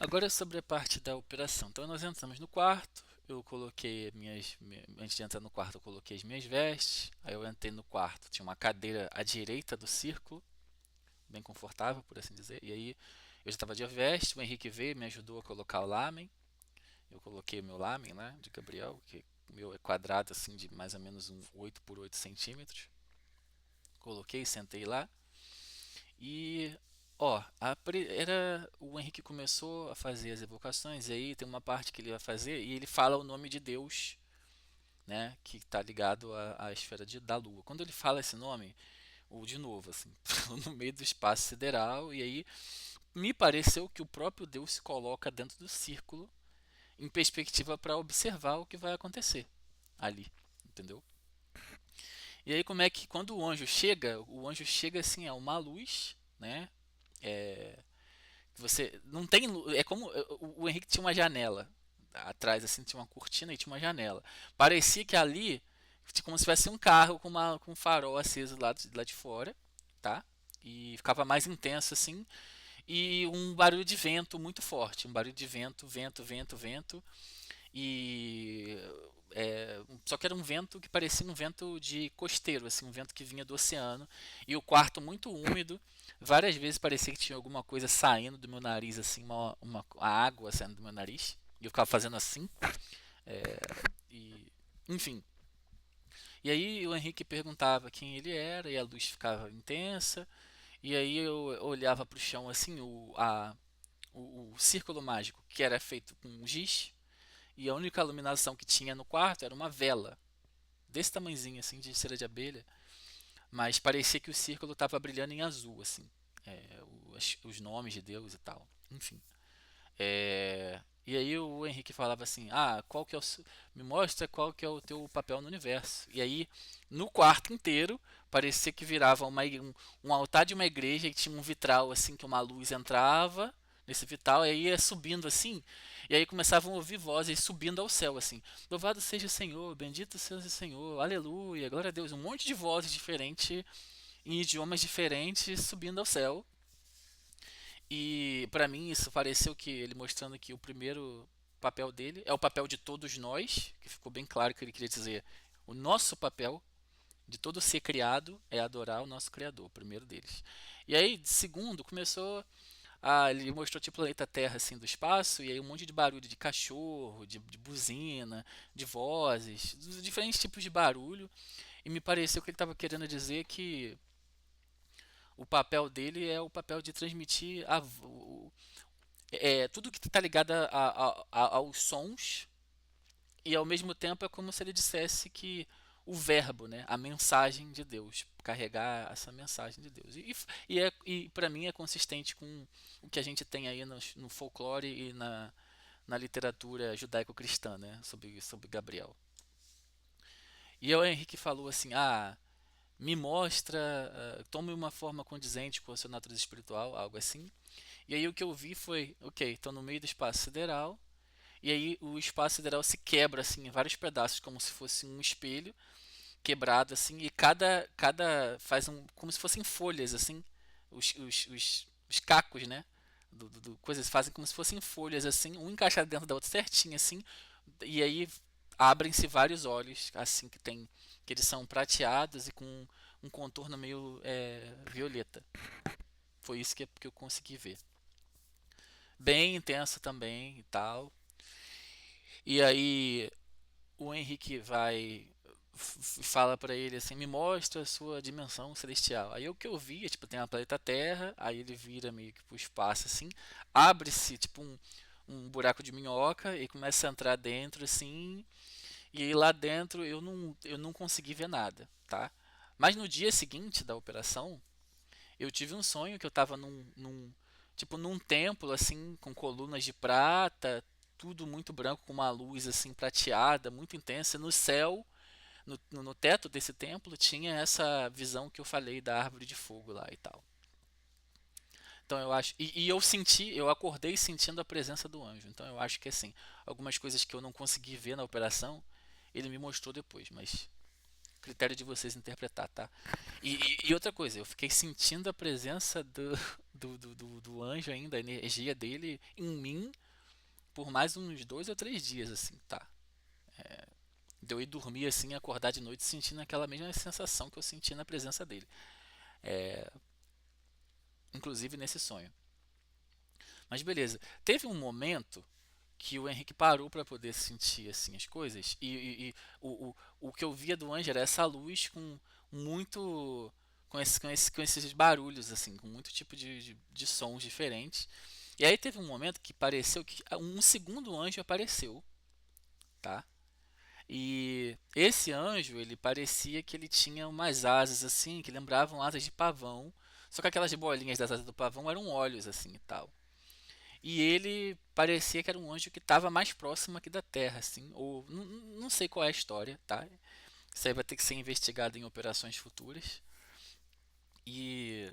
Agora é sobre a parte da operação. Então nós entramos no quarto, eu coloquei antes de entrar no quarto eu coloquei as minhas vestes, aí eu entrei no quarto, tinha uma cadeira à direita do círculo, bem confortável, por assim dizer, e aí eu já estava de veste, o Henrique veio, me ajudou a colocar o lamen, eu coloquei o meu lamen, né, de Gabriel, que o meu é quadrado assim de mais ou menos um 8 por 8 centímetros, coloquei, sentei lá, e ó, era o Henrique começou a fazer as evocações e aí tem uma parte que ele vai fazer e ele fala o nome de Deus, né, que está ligado à esfera da Lua. Quando ele fala esse nome, ou de novo assim, no meio do espaço sideral e aí me pareceu que o próprio Deus se coloca dentro do círculo em perspectiva para observar o que vai acontecer ali, entendeu? E aí como é que quando o anjo chega assim a uma luz, né? É, Você não tem. É como. O Henrique tinha uma janela. Atrás, assim, tinha uma cortina e tinha uma janela. Parecia que ali. Como se tivesse um carro com um farol aceso lá de fora. Tá? E ficava mais intenso, assim. E um barulho de vento muito forte. Um barulho de vento, vento, vento, vento. E. Só que era um vento que parecia um vento de costeiro, assim, um vento que vinha do oceano. E o quarto muito úmido. Várias vezes parecia que tinha alguma coisa saindo do meu nariz, assim, a água saindo do meu nariz. E eu ficava fazendo assim. É, e, enfim. E aí o Henrique perguntava quem ele era, e a luz ficava intensa. E aí eu olhava para o chão, assim, o círculo mágico, que era feito com giz. E a única iluminação que tinha no quarto era uma vela, desse tamanhozinho, assim, de cera de abelha. Mas parecia que o círculo estava brilhando em azul, assim. Os nomes de Deus e tal. Enfim. E aí o Henrique falava assim: "Ah, qual que é me mostra qual que é o teu papel no universo". E aí no quarto inteiro parecia que virava um altar de uma igreja e tinha um vitral assim que uma luz entrava nesse vitral e aí ia subindo assim, e aí começavam a ouvir vozes subindo ao céu assim: "Louvado seja o Senhor, bendito seja o Senhor, aleluia, glória a Deus", um monte de vozes diferentes em idiomas diferentes subindo ao céu. E pra mim isso pareceu que ele mostrando que o primeiro papel dele é o papel de todos nós, que ficou bem claro que ele queria dizer o nosso papel de todo ser criado é adorar o nosso Criador, o primeiro deles. E aí, segundo, começou ele mostrou tipo o planeta Terra assim do espaço, e aí um monte de barulho de cachorro, de buzina, de vozes, dos diferentes tipos de barulho, e me pareceu que ele estava querendo dizer que o papel dele é o papel de transmitir tudo que está ligado aos sons, e ao mesmo tempo é como se ele dissesse que o verbo, né, a mensagem de Deus, carregar essa mensagem de Deus. E para mim é consistente com o que a gente tem aí no folclore e na literatura judaico-cristã, né, sobre Gabriel. E aí o Henrique falou assim: me mostra, tome uma forma condizente com a sua natureza espiritual, algo assim. E aí o que eu vi foi, ok, estou no meio do espaço sideral, e aí o espaço sideral se quebra assim em vários pedaços, como se fosse um espelho quebrado assim, e cada faz como se fossem folhas assim, os cacos, né? Coisas fazem como se fossem folhas assim, um encaixado dentro da outra certinho assim, e aí abrem-se vários olhos assim que eles são prateados e com um contorno meio violeta. Foi isso que eu consegui ver. Bem intenso também e tal. E aí o Henrique fala pra ele assim, me mostra a sua dimensão celestial. Aí o que eu vi é, tipo, tem a planeta Terra, aí ele vira meio que pro espaço assim, abre-se tipo um buraco de minhoca e começa a entrar dentro assim, e aí lá dentro eu não consegui ver nada, tá? Mas no dia seguinte da operação, eu tive um sonho que eu tava tipo num templo assim com colunas de prata, tudo muito branco com uma luz assim prateada, muito intensa. No céu, no teto desse templo tinha essa visão que eu falei da árvore de fogo lá e tal. Então eu acho e eu acordei sentindo a presença do anjo. Então eu acho que assim, algumas coisas que eu não consegui ver na operação, ele me mostrou depois, mas critério de vocês interpretar, tá? E outra coisa, eu fiquei sentindo a presença do anjo ainda, a energia dele em mim por mais uns 2 ou 3 dias, assim, tá? De eu ir dormir assim, acordar de noite sentindo aquela mesma sensação que eu senti na presença dele. É, inclusive nesse sonho. Mas beleza, teve um momento que o Henrique parou para poder sentir assim as coisas e o que eu via do anjo era essa luz com muito com esses barulhos assim, com muito tipo de sons diferentes. E aí teve um momento que pareceu que um segundo anjo apareceu, tá? E esse anjo, ele parecia que ele tinha umas asas assim, que lembravam asas de pavão, só que aquelas bolinhas das asas do pavão eram olhos assim e tal. E ele parecia que era um anjo que estava mais próximo aqui da Terra, assim, ou não sei qual é a história, tá? Isso aí vai ter que ser investigado em operações futuras. E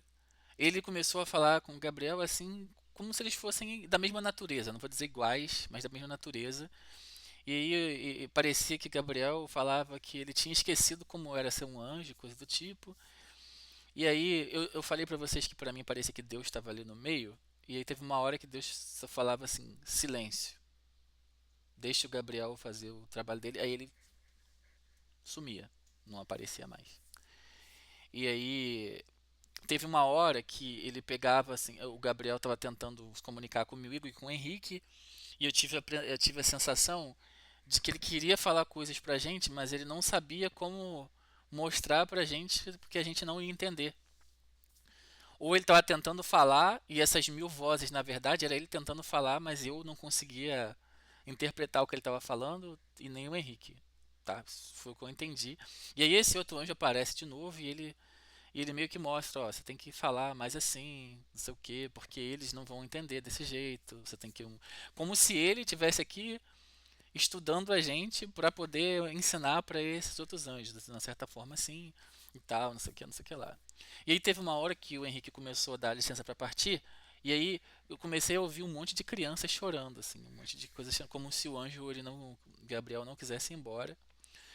ele começou a falar com o Gabriel assim, como se eles fossem da mesma natureza, não vou dizer iguais, mas da mesma natureza. E aí parecia que Gabriel falava que ele tinha esquecido como era ser um anjo, coisa do tipo. E aí eu falei pra vocês que pra mim parecia que Deus estava ali no meio. E aí teve uma hora que Deus só falava assim, silêncio. Deixa o Gabriel fazer o trabalho dele. Aí ele sumia, não aparecia mais. E aí teve uma hora que ele pegava assim, o Gabriel estava tentando se comunicar comigo e com o Henrique, e eu tive a sensação de que ele queria falar coisas pra gente, mas ele não sabia como mostrar pra gente porque a gente não ia entender. Ou ele estava tentando falar e essas mil vozes, na verdade, era ele tentando falar, mas eu não conseguia interpretar o que ele estava falando e nem o Henrique. Tá? Foi o que eu entendi. E aí esse outro anjo aparece de novo e ele meio que mostra, ó, você tem que falar mais assim, não sei o quê, porque eles não vão entender desse jeito. Você tem que como se ele tivesse aqui estudando a gente para poder ensinar para esses outros anjos, de uma certa forma assim, e tal, não sei o que, não sei o que lá. E aí teve uma hora que o Henrique começou a dar licença para partir, e aí eu comecei a ouvir um monte de crianças chorando, assim, um monte de coisas, como se o anjo, ele não, Gabriel não quisesse ir embora.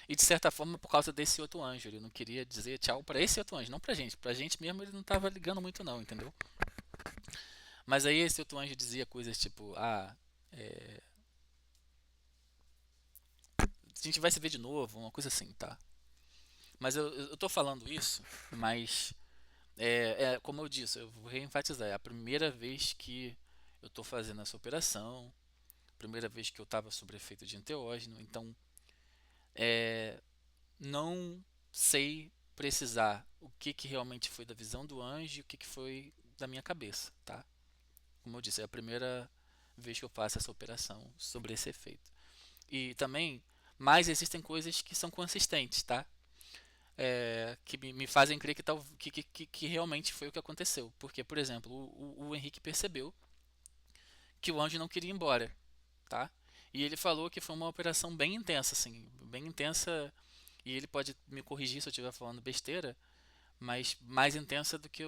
E de certa forma por causa desse outro anjo, ele não queria dizer tchau para esse outro anjo, não pra gente mesmo ele não tava ligando muito não, entendeu? Mas aí esse outro anjo dizia coisas tipo, é, a gente vai se ver de novo, uma coisa assim, tá? Mas eu tô falando isso, mas como eu disse, eu vou reenfatizar, é a primeira vez que eu tô fazendo essa operação, primeira vez que eu estava sob efeito de enteógeno, então é, não sei precisar o que, que realmente foi da visão do anjo e o que, que foi da minha cabeça, tá? Como eu disse, é a primeira vez que eu faço essa operação sobre esse efeito. E também, mas existem coisas que são consistentes, tá? Que me fazem crer que realmente foi o que aconteceu. Porque, por exemplo, o Henrique percebeu que o anjo não queria ir embora, tá? E ele falou que foi uma operação bem intensa, assim, bem intensa. E ele pode me corrigir se eu estiver falando besteira, mas mais intensa do que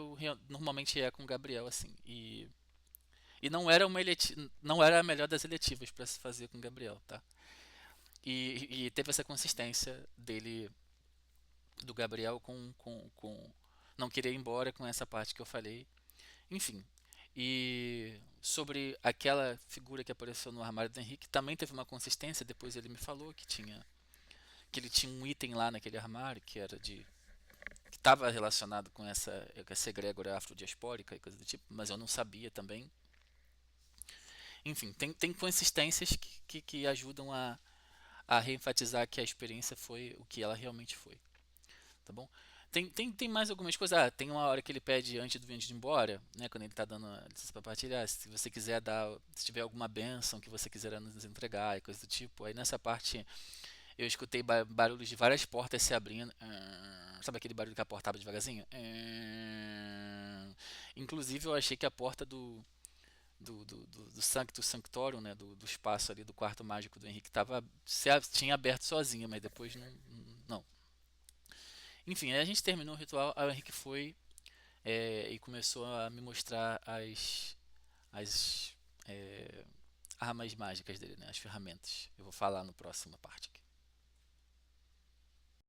normalmente é com o Gabriel, assim. E não era não era a melhor das eletivas para se fazer com o Gabriel, tá? E teve essa consistência dele do Gabriel com não querer ir embora com essa parte que eu falei. Enfim. E sobre aquela figura que apareceu no armário do Henrique, também teve uma consistência. Depois ele me falou que ele tinha um item lá naquele armário que era de que estava relacionado com essa egrégora afrodiaspórica e coisa do tipo, mas eu não sabia também. Enfim, tem consistências que ajudam a reenfatizar que a experiência foi o que ela realmente foi. Tá bom? Tem mais algumas coisas. Tem uma hora que ele pede antes do vindo embora, né? Quando ele está dando a licença para partilhar, se você quiser dar, se tiver alguma bênção que você quiser nos entregar e coisa do tipo. Aí nessa parte eu escutei barulhos de várias portas se abrindo. Sabe aquele barulho que a porta abre devagarzinho? Inclusive eu achei que a porta do Sanctus Sanctorum, né? Do espaço ali do quarto mágico do Henrique tinha aberto sozinha, mas depois não. Enfim, aí a gente terminou o ritual, aí o Henrique foi e começou a me mostrar as armas mágicas dele, né? As ferramentas. Eu vou falar no próxima parte aqui.